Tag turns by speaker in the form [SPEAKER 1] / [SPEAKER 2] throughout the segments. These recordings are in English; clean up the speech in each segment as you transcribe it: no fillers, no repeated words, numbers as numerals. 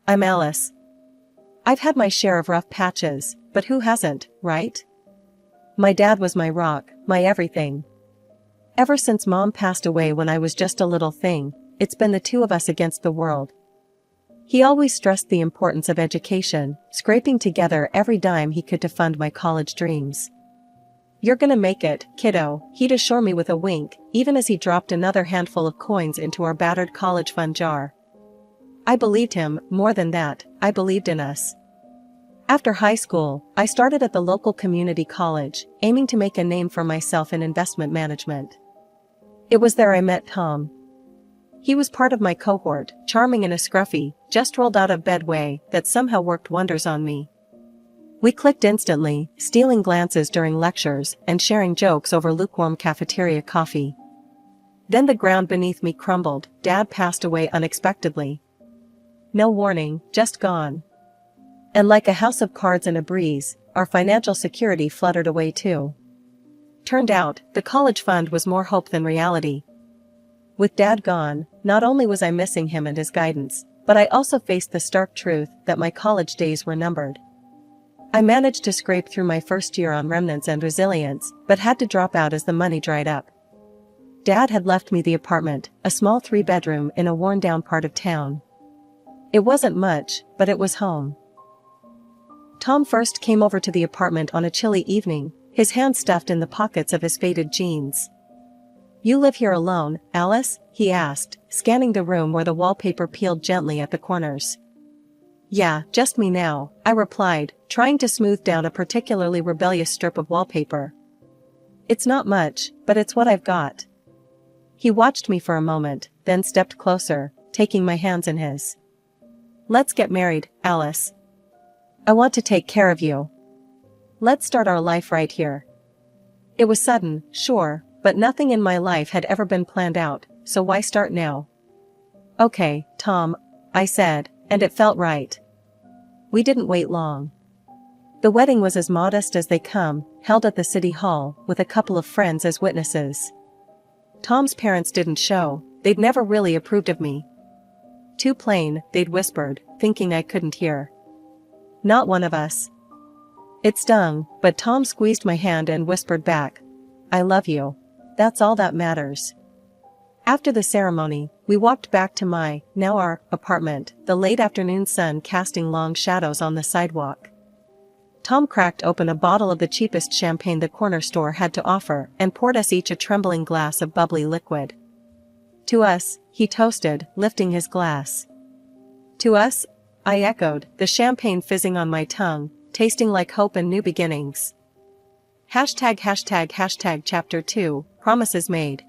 [SPEAKER 1] I'm Alice. I've had my share of rough patches, but who hasn't, right? My dad was my rock, my everything. Ever since Mom passed away when I was just a little thing, it's been the two of us against the world. He always stressed the importance of education, scraping together every dime he could to fund my college dreams. "You're gonna make it, kiddo," he'd assure me with a wink, even as he dropped another handful of coins into our battered college fund jar. I believed him. More than that, I believed in us. After high school, I started at the local community college, aiming to make a name for myself in investment management. It was there I met Tom. He was part of my cohort, charming in a scruffy, just rolled out of bed way that somehow worked wonders on me. We clicked instantly, stealing glances during lectures and sharing jokes over lukewarm cafeteria coffee. Then the ground beneath me crumbled. Dad passed away unexpectedly. No warning, just gone. And like a house of cards in a breeze, our financial security fluttered away too. Turned out, the college fund was more hope than reality. With Dad gone, not only was I missing him and his guidance, but I also faced the stark truth that my college days were numbered. I managed to scrape through my first year on remnants and resilience, but had to drop out as the money dried up. Dad had left me the apartment, a small 3-bedroom in a worn-down part of town. It wasn't much, but it was home. Tom first came over to the apartment on a chilly evening, his hands stuffed in the pockets of his faded jeans. "You live here alone, Alice?" he asked, scanning the room where the wallpaper peeled gently at the corners. "Yeah, just me now," I replied, trying to smooth down a particularly rebellious strip of wallpaper. "It's not much, but it's what I've got." He watched me for a moment, then stepped closer, taking my hands in his. "Let's get married, Alice. I want to take care of you. Let's start our life right here." It was sudden, sure, but nothing in my life had ever been planned out, so why start now? "Okay, Tom," I said, and it felt right. We didn't wait long. The wedding was as modest as they come, held at the city hall, with a couple of friends as witnesses. Tom's parents didn't show, they'd never really approved of me. "Too plain," they'd whispered, thinking I couldn't hear. "Not one of us." It stung, but Tom squeezed my hand and whispered back, "I love you. That's all that matters." After the ceremony, we walked back to now our, apartment, the late afternoon sun casting long shadows on the sidewalk. Tom cracked open a bottle of the cheapest champagne the corner store had to offer and poured us each a trembling glass of bubbly liquid. "To us," he toasted, lifting his glass. "To us," I echoed, the champagne fizzing on my tongue, tasting like hope and new beginnings. ##### Chapter 2, Promises Made.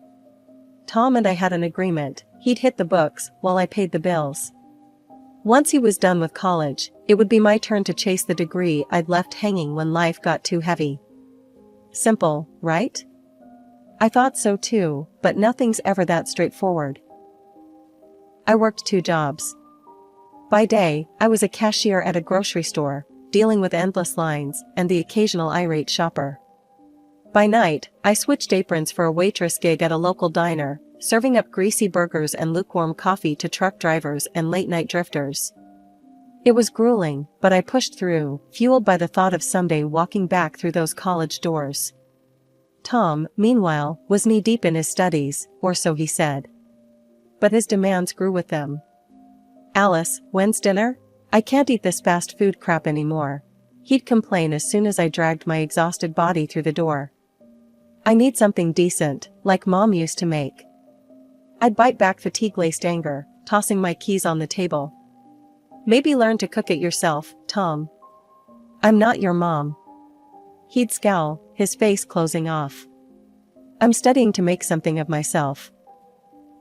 [SPEAKER 1] Tom and I had an agreement. He'd hit the books, while I paid the bills. Once he was done with college, it would be my turn to chase the degree I'd left hanging when life got too heavy. Simple, right? I thought so too, but nothing's ever that straightforward. I worked 2 jobs. By day, I was a cashier at a grocery store, dealing with endless lines and the occasional irate shopper. By night, I switched aprons for a waitress gig at a local diner, serving up greasy burgers and lukewarm coffee to truck drivers and late-night drifters. It was grueling, but I pushed through, fueled by the thought of someday walking back through those college doors. Tom, meanwhile, was knee-deep in his studies, or so he said. But his demands grew with them. "Alice, when's dinner? I can't eat this fast food crap anymore," he'd complain as soon as I dragged my exhausted body through the door. "I need something decent, like Mom used to make." I'd bite back fatigue-laced anger, tossing my keys on the table. "Maybe learn to cook it yourself, Tom. I'm not your mom." He'd scowl, his face closing off. "I'm studying to make something of myself.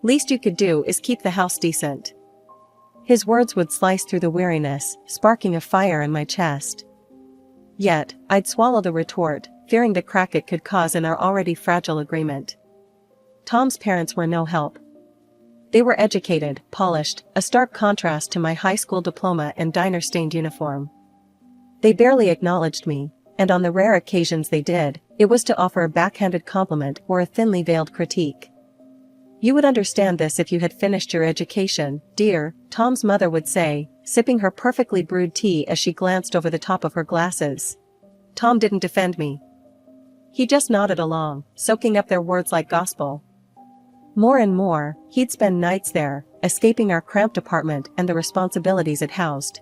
[SPEAKER 1] Least you could do is keep the house decent." His words would slice through the weariness, sparking a fire in my chest. Yet, I'd swallow the retort, fearing the crack it could cause in our already fragile agreement. Tom's parents were no help. They were educated, polished, a stark contrast to my high school diploma and diner-stained uniform. They barely acknowledged me, and on the rare occasions they did, it was to offer a backhanded compliment or a thinly veiled critique. "You would understand this if you had finished your education, dear," Tom's mother would say, sipping her perfectly brewed tea as she glanced over the top of her glasses. Tom didn't defend me. He just nodded along, soaking up their words like gospel. More and more, he'd spend nights there, escaping our cramped apartment and the responsibilities it housed.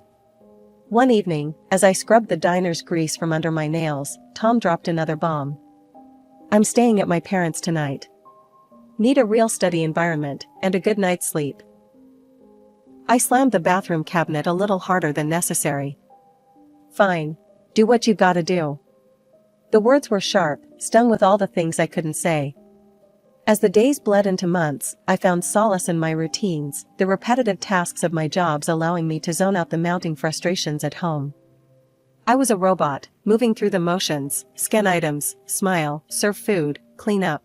[SPEAKER 1] One evening, as I scrubbed the diner's grease from under my nails, Tom dropped another bomb. I'm staying at my parents' tonight. Need a real study environment, and a good night's sleep. I slammed the bathroom cabinet a little harder than necessary. Fine. Do what you gotta do. The words were sharp, stung with all the things I couldn't say. As the days bled into months, I found solace in my routines, the repetitive tasks of my jobs allowing me to zone out the mounting frustrations at home. I was a robot, moving through the motions, scan items, smile, serve food, clean up.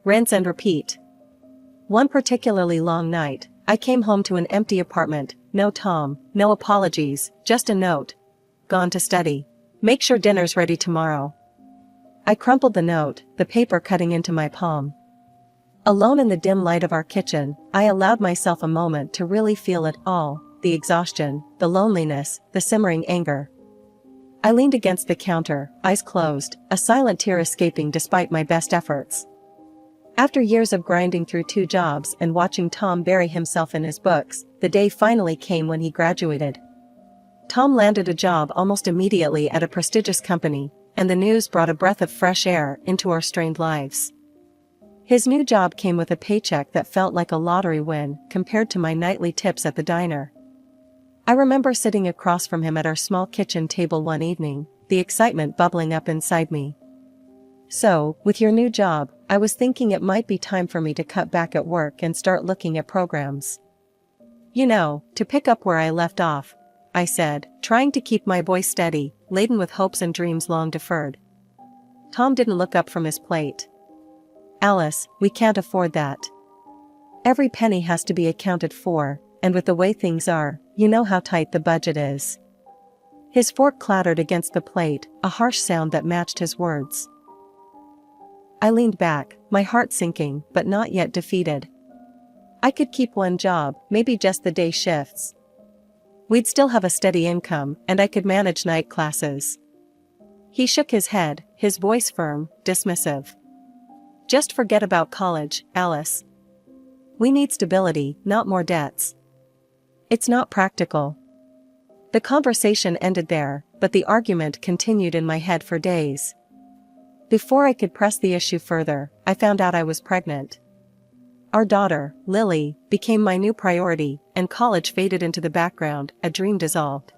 [SPEAKER 1] Rinse and repeat. One particularly long night, I came home to an empty apartment, no Tom, no apologies, just a note. Gone to study. Make sure dinner's ready tomorrow. I crumpled the note, the paper cutting into my palm. Alone in the dim light of our kitchen, I allowed myself a moment to really feel it all, the exhaustion, the loneliness, the simmering anger. I leaned against the counter, eyes closed, a silent tear escaping despite my best efforts. After years of grinding through 2 jobs and watching Tom bury himself in his books, the day finally came when he graduated. Tom landed a job almost immediately at a prestigious company, and the news brought a breath of fresh air into our strained lives. His new job came with a paycheck that felt like a lottery win compared to my nightly tips at the diner. I remember sitting across from him at our small kitchen table one evening, the excitement bubbling up inside me. So, with your new job, I was thinking it might be time for me to cut back at work and start looking at programs. You know, to pick up where I left off, I said, trying to keep my voice steady, laden with hopes and dreams long deferred. Tom didn't look up from his plate. Alice, we can't afford that. Every penny has to be accounted for, and with the way things are, you know how tight the budget is. His fork clattered against the plate, a harsh sound that matched his words. I leaned back, my heart sinking, but not yet defeated. I could keep one job, maybe just the day shifts. We'd still have a steady income, and I could manage night classes. He shook his head, his voice firm, dismissive. Just forget about college, Alice. We need stability, not more debts. It's not practical. The conversation ended there, but the argument continued in my head for days. Before I could press the issue further, I found out I was pregnant. Our daughter, Lily, became my new priority, and college faded into the background, a dream dissolved.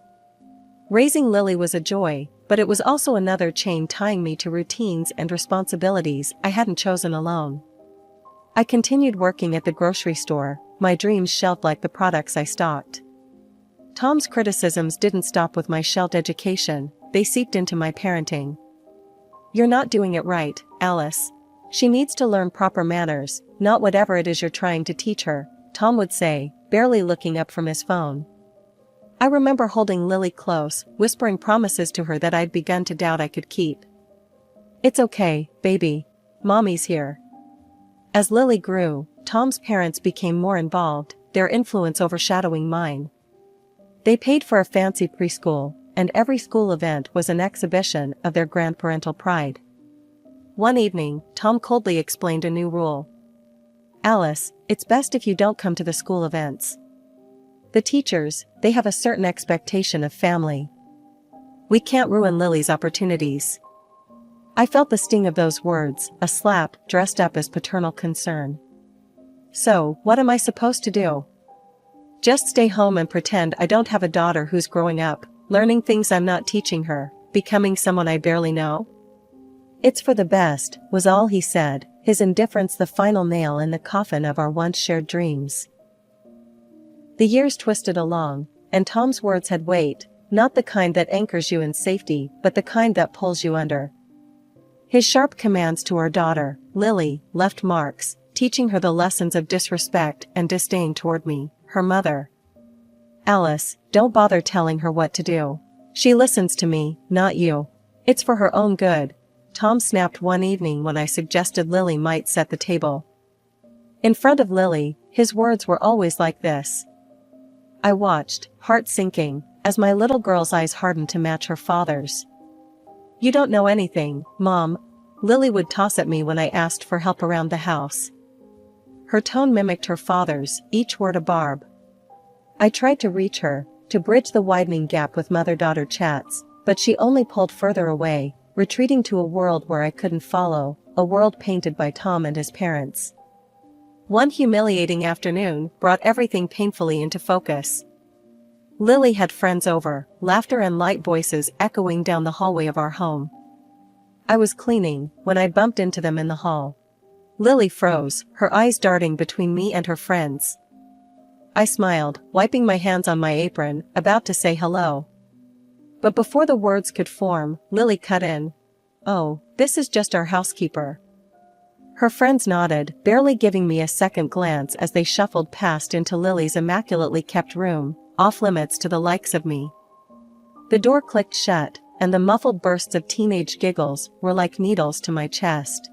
[SPEAKER 1] Raising Lily was a joy, but it was also another chain tying me to routines and responsibilities I hadn't chosen alone. I continued working at the grocery store, my dreams shelved like the products I stocked. Tom's criticisms didn't stop with my shelved education, they seeped into my parenting. You're not doing it right, Alice. She needs to learn proper manners, not whatever it is you're trying to teach her, Tom would say, barely looking up from his phone. I remember holding Lily close, whispering promises to her that I'd begun to doubt I could keep. It's okay, baby. Mommy's here. As Lily grew, Tom's parents became more involved, their influence overshadowing mine. They paid for a fancy preschool, and every school event was an exhibition of their grandparental pride. One evening, Tom coldly explained a new rule. Alice, it's best if you don't come to the school events. The teachers, they have a certain expectation of family. We can't ruin Lily's opportunities. I felt the sting of those words, a slap dressed up as paternal concern. So, what am I supposed to do? Just stay home and pretend I don't have a daughter who's growing up, learning things I'm not teaching her, becoming someone I barely know? It's for the best, was all he said, his indifference the final nail in the coffin of our once shared dreams. The years twisted along, and Tom's words had weight, not the kind that anchors you in safety, but the kind that pulls you under. His sharp commands to our daughter, Lily, left marks, teaching her the lessons of disrespect and disdain toward me, her mother. Alice, don't bother telling her what to do. She listens to me, not you. It's for her own good, Tom snapped one evening when I suggested Lily might set the table. In front of Lily, his words were always like this. I watched, heart sinking, as my little girl's eyes hardened to match her father's. "You don't know anything, Mom," Lily would toss at me when I asked for help around the house. Her tone mimicked her father's, each word a barb. I tried to reach her, to bridge the widening gap with mother-daughter chats, but she only pulled further away, retreating to a world where I couldn't follow, a world painted by Tom and his parents. One humiliating afternoon brought everything painfully into focus. Lily had friends over, laughter and light voices echoing down the hallway of our home. I was cleaning when I bumped into them in the hall. Lily froze, her eyes darting between me and her friends. I smiled, wiping my hands on my apron, about to say hello. But before the words could form, Lily cut in. "Oh, this is just our housekeeper." Her friends nodded, barely giving me a second glance as they shuffled past into Lily's immaculately kept room, off limits to the likes of me. The door clicked shut, and the muffled bursts of teenage giggles were like needles to my chest.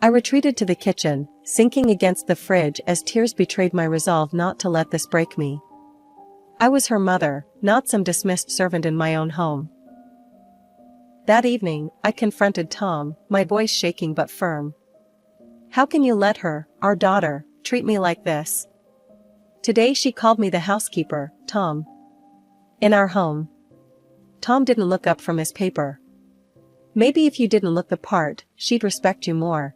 [SPEAKER 1] I retreated to the kitchen, sinking against the fridge as tears betrayed my resolve not to let this break me. I was her mother, not some dismissed servant in my own home. That evening, I confronted Tom, my voice shaking but firm. "How can you let her, our daughter, treat me like this?" Today she called me the housekeeper, Tom. In our home. Tom didn't look up from his paper. "Maybe if you didn't look the part, she'd respect you more.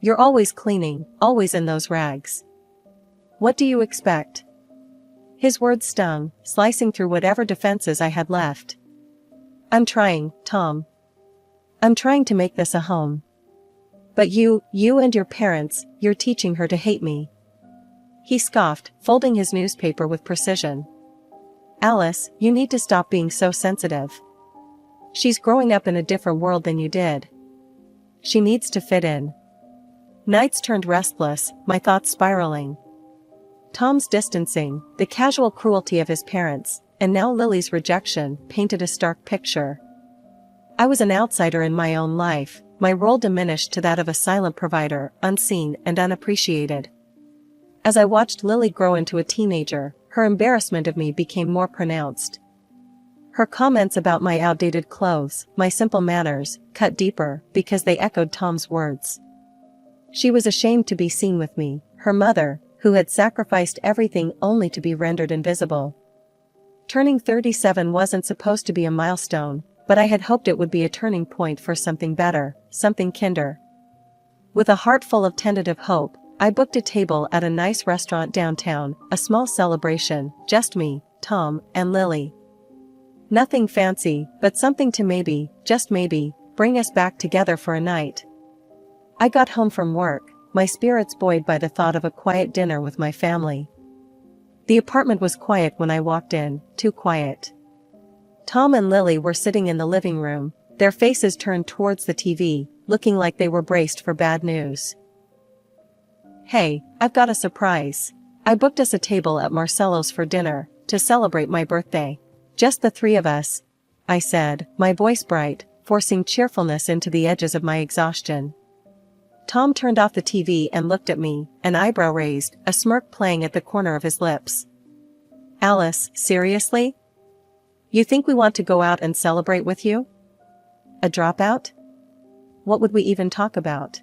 [SPEAKER 1] You're always cleaning, always in those rags. What do you expect?" His words stung, slicing through whatever defenses I had left. "I'm trying, Tom. I'm trying to make this a home. But you and your parents, you're teaching her to hate me." He scoffed, folding his newspaper with precision. "Alice, you need to stop being so sensitive. She's growing up in a different world than you did. She needs to fit in." Nights turned restless, my thoughts spiraling. Tom's distancing, the casual cruelty of his parents, and now Lily's rejection, painted a stark picture. I was an outsider in my own life, my role diminished to that of a silent provider, unseen and unappreciated. As I watched Lily grow into a teenager, her embarrassment of me became more pronounced. Her comments about my outdated clothes, my simple manners, cut deeper, because they echoed Tom's words. She was ashamed to be seen with me, her mother, who had sacrificed everything only to be rendered invisible. Turning 37 wasn't supposed to be a milestone, but I had hoped it would be a turning point for something better, something kinder. With a heart full of tentative hope, I booked a table at a nice restaurant downtown, a small celebration, just me, Tom, and Lily. Nothing fancy, but something to maybe, just maybe, bring us back together for a night. I got home from work, my spirits buoyed by the thought of a quiet dinner with my family. The apartment was quiet when I walked in, too quiet. Tom and Lily were sitting in the living room, their faces turned towards the TV, looking like they were braced for bad news. "Hey, I've got a surprise. I booked us a table at Marcello's for dinner, to celebrate my birthday. Just the three of us," I said, my voice bright, forcing cheerfulness into the edges of my exhaustion. Tom turned off the TV and looked at me, an eyebrow raised, a smirk playing at the corner of his lips. "Alice, seriously? You think we want to go out and celebrate with you? A dropout? What would we even talk about?"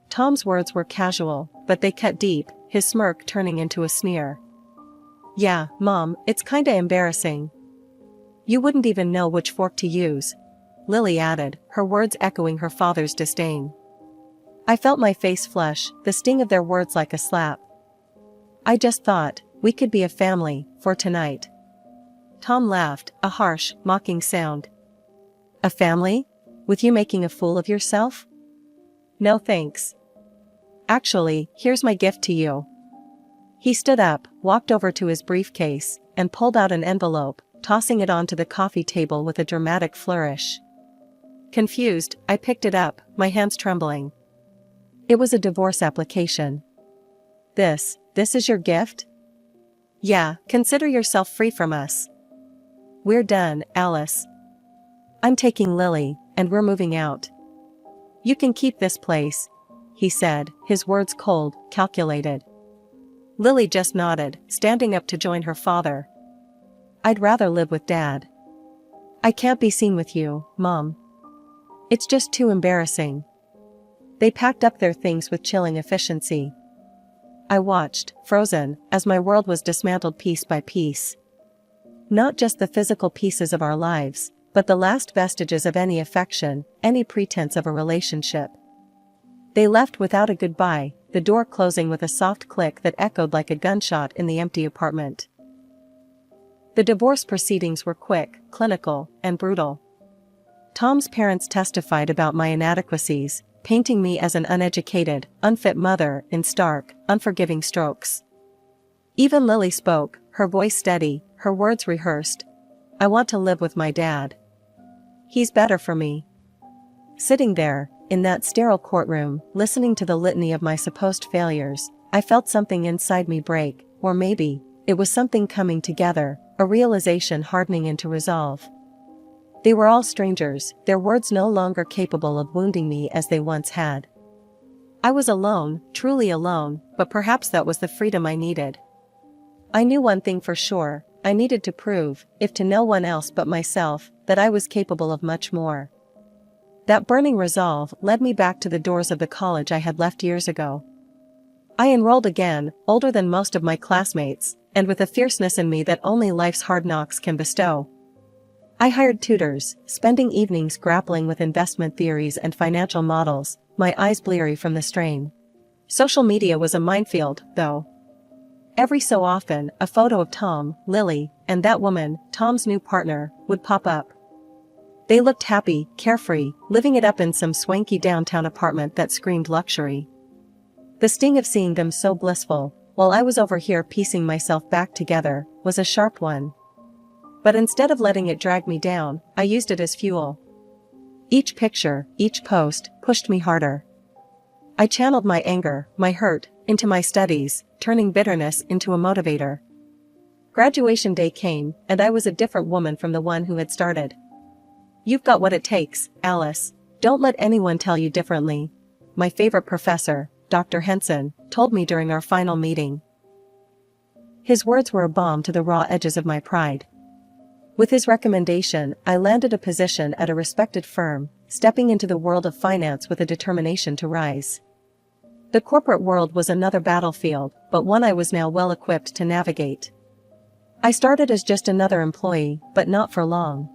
[SPEAKER 1] Tom's words were casual, but they cut deep, his smirk turning into a sneer. "Yeah, Mom, it's kinda embarrassing. You wouldn't even know which fork to use," Lily added, her words echoing her father's disdain. I felt my face flush, the sting of their words like a slap. "I just thought, we could be a family, for tonight." Tom laughed, a harsh, mocking sound. "A family? With you making a fool of yourself? No thanks. Actually, here's my gift to you." He stood up, walked over to his briefcase, and pulled out an envelope, tossing it onto the coffee table with a dramatic flourish. Confused, I picked it up, my hands trembling. It was a divorce application. This is your gift?" "Yeah, consider yourself free from us. We're done, Alice. I'm taking Lily, and we're moving out. You can keep this place," he said, his words cold, calculated. Lily just nodded, standing up to join her father. I'd rather live with Dad. I can't be seen with you, Mom. It's just too embarrassing. They packed up their things with chilling efficiency. I watched, frozen, as my world was dismantled piece by piece. Not just the physical pieces of our lives, but the last vestiges of any affection, any pretense of a relationship. They left without a goodbye, the door closing with a soft click that echoed like a gunshot in the empty apartment. The divorce proceedings were quick, clinical, and brutal. Tom's parents testified about my inadequacies, painting me as an uneducated, unfit mother in stark, unforgiving strokes. Even Lily spoke, her voice steady, her words rehearsed. I want to live with my dad. He's better for me. Sitting there, in that sterile courtroom, listening to the litany of my supposed failures, I felt something inside me break, or maybe, it was something coming together, a realization hardening into resolve. They were all strangers, their words no longer capable of wounding me as they once had. I was alone, truly alone, but perhaps that was the freedom I needed. I knew one thing for sure, I needed to prove, if to no one else but myself, that I was capable of much more. That burning resolve led me back to the doors of the college I had left years ago. I enrolled again, older than most of my classmates, and with a fierceness in me that only life's hard knocks can bestow. I hired tutors, spending evenings grappling with investment theories and financial models, my eyes bleary from the strain. Social media was a minefield, though. Every so often, a photo of Tom, Lily, and that woman, Tom's new partner, would pop up. They looked happy, carefree, living it up in some swanky downtown apartment that screamed luxury. The sting of seeing them so blissful, while I was over here piecing myself back together, was a sharp one. But instead of letting it drag me down, I used it as fuel. Each picture, each post, pushed me harder. I channeled my anger, my hurt, into my studies, turning bitterness into a motivator. Graduation day came, and I was a different woman from the one who had started. You've got what it takes, Alice. Don't let anyone tell you differently. My favorite professor, Dr. Henson, told me during our final meeting. His words were a balm to the raw edges of my pride. With his recommendation, I landed a position at a respected firm, stepping into the world of finance with a determination to rise. The corporate world was another battlefield, but one I was now well equipped to navigate. I started as just another employee, but not for long.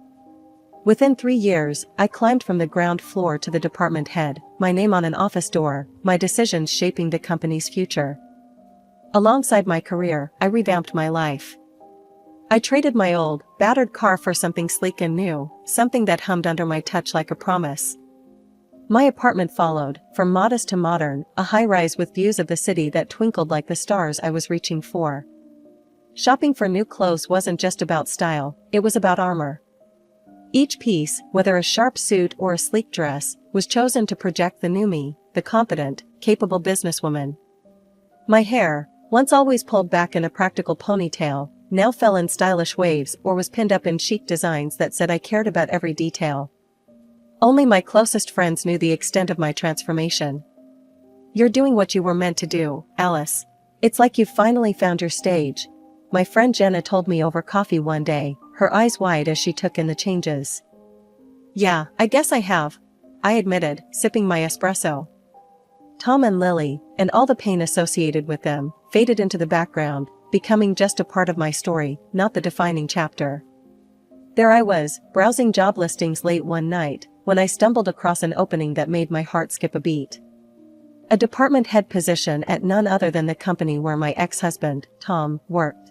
[SPEAKER 1] Within 3 years, I climbed from the ground floor to the department head, my name on an office door, my decisions shaping the company's future. Alongside my career, I revamped my life. I traded my old, battered car for something sleek and new, something that hummed under my touch like a promise. My apartment followed, from modest to modern, a high-rise with views of the city that twinkled like the stars I was reaching for. Shopping for new clothes wasn't just about style, it was about armor. Each piece, whether a sharp suit or a sleek dress, was chosen to project the new me, the confident, capable businesswoman. My hair, once always pulled back in a practical ponytail, now fell in stylish waves or was pinned up in chic designs that said I cared about every detail. Only my closest friends knew the extent of my transformation. You're doing what you were meant to do, Alice. It's like you've finally found your stage, my friend Jenna told me over coffee one day, her eyes wide as she took in the changes. Yeah, I guess I have, I admitted, sipping my espresso. Tom and Lily, and all the pain associated with them, faded into the background, becoming just a part of my story, not the defining chapter. There I was, browsing job listings late one night, when I stumbled across an opening that made my heart skip a beat. A department head position at none other than the company where my ex-husband, Tom, worked.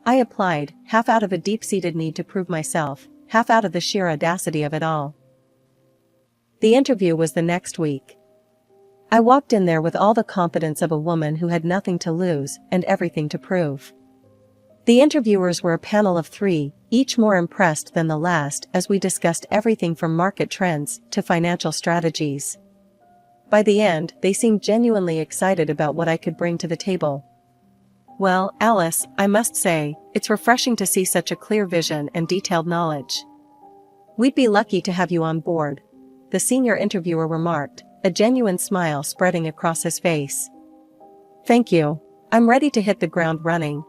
[SPEAKER 1] I applied, half out of a deep-seated need to prove myself, half out of the sheer audacity of it all. The interview was the next week. I walked in there with all the confidence of a woman who had nothing to lose and everything to prove. The interviewers were a panel of 3, each more impressed than the last as we discussed everything from market trends to financial strategies. By the end, they seemed genuinely excited about what I could bring to the table. Well, Alice, I must say, it's refreshing to see such a clear vision and detailed knowledge. We'd be lucky to have you on board, the senior interviewer remarked, a genuine smile spreading across his face. Thank you. I'm ready to hit the ground running,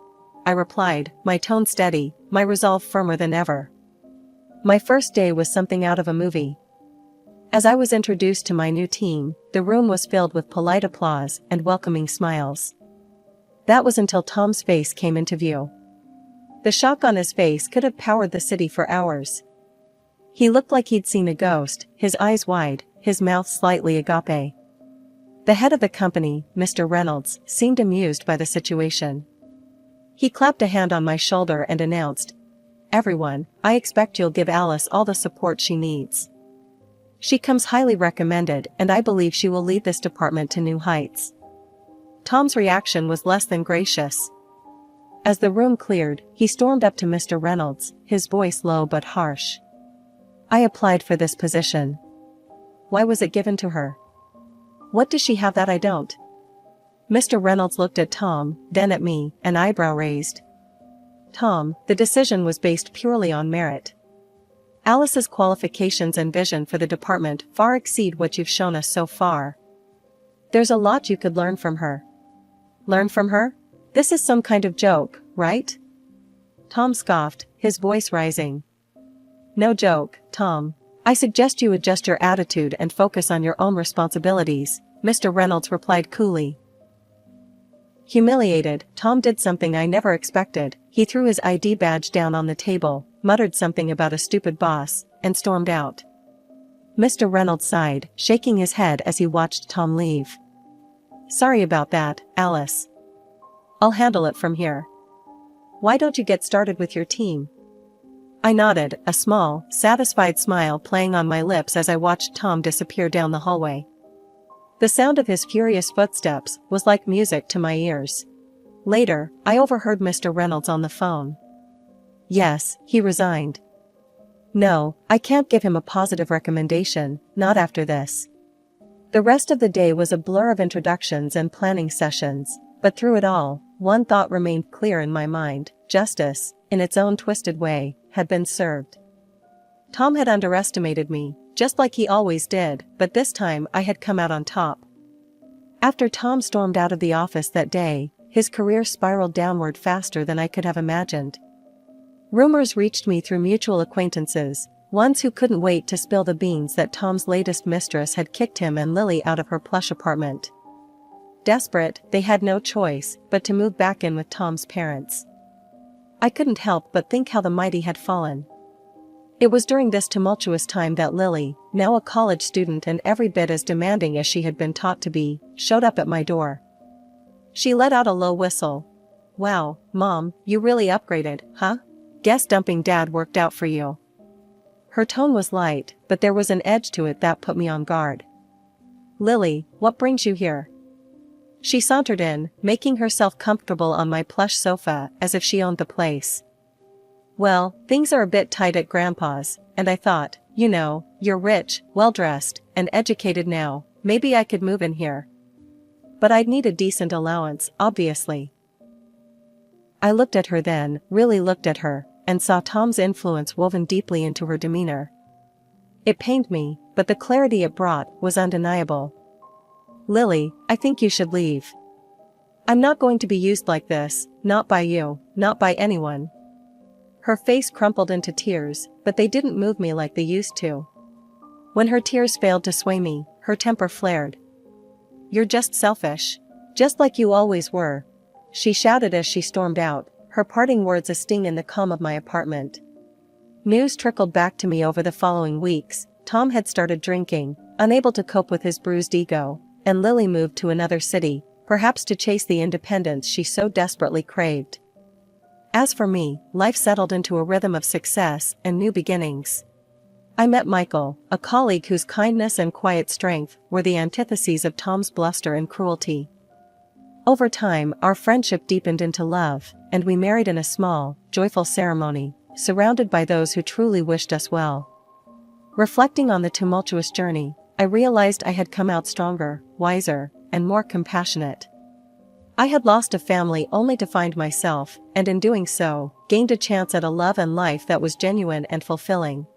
[SPEAKER 1] I replied, my tone steady, my resolve firmer than ever. My first day was something out of a movie. As I was introduced to my new team, the room was filled with polite applause and welcoming smiles. That was until Tom's face came into view. The shock on his face could have powered the city for hours. He looked like he'd seen a ghost, his eyes wide, his mouth slightly agape. The head of the company, Mr. Reynolds, seemed amused by the situation. He clapped a hand on my shoulder and announced, "Everyone, I expect you'll give Alice all the support she needs. She comes highly recommended and I believe she will lead this department to new heights." Tom's reaction was less than gracious. As the room cleared, he stormed up to Mr. Reynolds, his voice low but harsh. "I applied for this position. Why was it given to her? What does she have that I don't?" Mr. Reynolds looked at Tom, then at me, an eyebrow raised. "Tom, the decision was based purely on merit. Alice's qualifications and vision for the department far exceed what you've shown us so far. There's a lot you could learn from her." "Learn from her? This is some kind of joke, right?" Tom scoffed, his voice rising. "No joke, Tom. I suggest you adjust your attitude and focus on your own responsibilities," Mr. Reynolds replied coolly. Humiliated, Tom did something I never expected. He threw his ID badge down on the table, muttered something about a stupid boss, and stormed out. Mr. Reynolds sighed, shaking his head as he watched Tom leave. "Sorry about that, Alice. I'll handle it from here. Why don't you get started with your team?" I nodded, a small, satisfied smile playing on my lips as I watched Tom disappear down the hallway. The sound of his furious footsteps was like music to my ears. Later, I overheard Mr. Reynolds on the phone. "Yes, he resigned. No, I can't give him a positive recommendation, not after this." The rest of the day was a blur of introductions and planning sessions, but through it all, one thought remained clear in my mind: justice, in its own twisted way, had been served. Tom had underestimated me, just like he always did, but this time I had come out on top. After Tom stormed out of the office that day, his career spiraled downward faster than I could have imagined. Rumors reached me through mutual acquaintances, ones who couldn't wait to spill the beans that Tom's latest mistress had kicked him and Lily out of her plush apartment. Desperate, they had no choice but to move back in with Tom's parents. I couldn't help but think how the mighty had fallen. It was during this tumultuous time that Lily, now a college student and every bit as demanding as she had been taught to be, showed up at my door. She let out a low whistle. "Wow, Mom, you really upgraded, huh? Guess dumping Dad worked out for you." Her tone was light, but there was an edge to it that put me on guard. "Lily, what brings you here?" She sauntered in, making herself comfortable on my plush sofa as if she owned the place. "Well, things are a bit tight at Grandpa's, and I thought, you know, you're rich, well-dressed, and educated now, maybe I could move in here. But I'd need a decent allowance, obviously." I looked at her then, really looked at her, and saw Tom's influence woven deeply into her demeanor. It pained me, but the clarity it brought was undeniable. "Lily, I think you should leave. I'm not going to be used like this, not by you, not by anyone." Her face crumpled into tears, but they didn't move me like they used to. When her tears failed to sway me, her temper flared. "You're just selfish. Just like you always were," she shouted as she stormed out, her parting words a sting in the calm of my apartment. News trickled back to me over the following weeks. Tom had started drinking, unable to cope with his bruised ego, and Lily moved to another city, perhaps to chase the independence she so desperately craved. As for me, life settled into a rhythm of success and new beginnings. I met Michael, a colleague whose kindness and quiet strength were the antitheses of Tom's bluster and cruelty. Over time, our friendship deepened into love, and we married in a small, joyful ceremony, surrounded by those who truly wished us well. Reflecting on the tumultuous journey, I realized I had come out stronger, wiser, and more compassionate. I had lost a family only to find myself, and in doing so, gained a chance at a love and life that was genuine and fulfilling.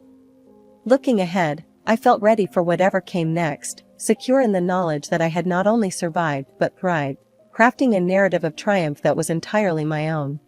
[SPEAKER 1] Looking ahead, I felt ready for whatever came next, secure in the knowledge that I had not only survived but thrived, crafting a narrative of triumph that was entirely my own.